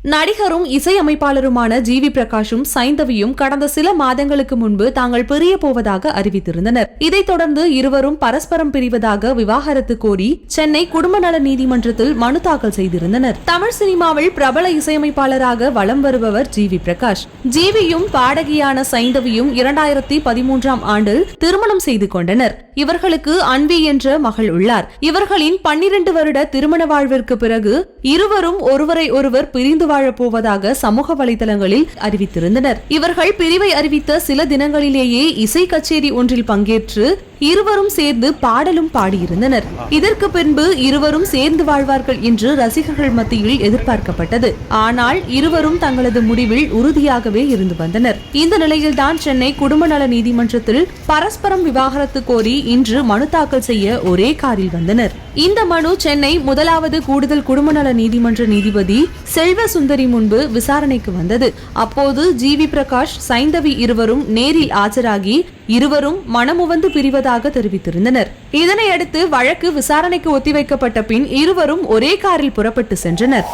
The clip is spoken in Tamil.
நடிகரும் இசையமைப்பாளருமான ஜிவி பிரகாஷும் சைந்தவியும் கடந்த சில மாதங்களுக்கு முன்பு தாங்கள் பிரிய போவதாக அறிவித்திருந்தனர். இதைத் தொடர்ந்து இருவரும் பரஸ்பரம் பிரிவதாக விவாகரத்து கோரி சென்னை குடும்ப நல நீதிமன்றத்தில் மனு தாக்கல் செய்திருந்தனர். தமிழ் சினிமாவில் பிரபல இசையமைப்பாளராக வலம் வருபவர் ஜிவி பிரகாஷ். ஜிவியும் பாடகியான சைந்தவியும் 2013ஆம் ஆண்டில் திருமணம் செய்து கொண்டனர். இவர்களுக்கு அன்வி என்ற மகள் உள்ளார். இவர்களின் 12 வருட திருமண வாழ்விற்கு பிறகு இருவரும் ஒருவரை ஒருவர் பிரிந்து வாழப்போவதாக சமூக வலைதளங்களில் அறிவித்திருந்தனர். இவர்கள் பிரிவை அறிவித்த சில தினங்களிலேயே இசை கச்சேரி ஒன்றில் பங்கேற்று இருவரும் சேர்ந்து பாடலும் பாடியிருந்தனர். இதற்கு பின்பு இருவரும் சேர்ந்து வாழ்வார்கள் என்று ரசிகர்கள் மத்தியில் எதிர்பார்க்கப்பட்டது. ஆனால் இருவரும் தங்களது முடிவில் உறுதியாகவே இருந்து வந்தனர். இந்த நிலையில்தான் சென்னை குடும்ப நல நீதிமன்றத்தில் பரஸ்பரம் விவாகரத்து கோரி இன்று மனு தாக்கல் செய்ய ஒரே காரில் வந்தனர். இந்த மனு சென்னை முதலாவது கூடுதல் குடும்ப நல நீதிமன்ற நீதிபதி செல்வ சுந்தரி முன்பு விசாரணைக்கு வந்தது. அப்போது ஜிவி பிரகாஷ் சைந்தவி இருவரும் நேரில் ஆஜராகி இருவரும் மனமுவந்து பிரிவதாக தெரிவித்திருந்தனர். இதனையடுத்து வழக்கு விசாரணைக்கு ஒத்திவைக்கப்பட்ட பின் இருவரும் ஒரே காரில் புறப்பட்டு சென்றனர்.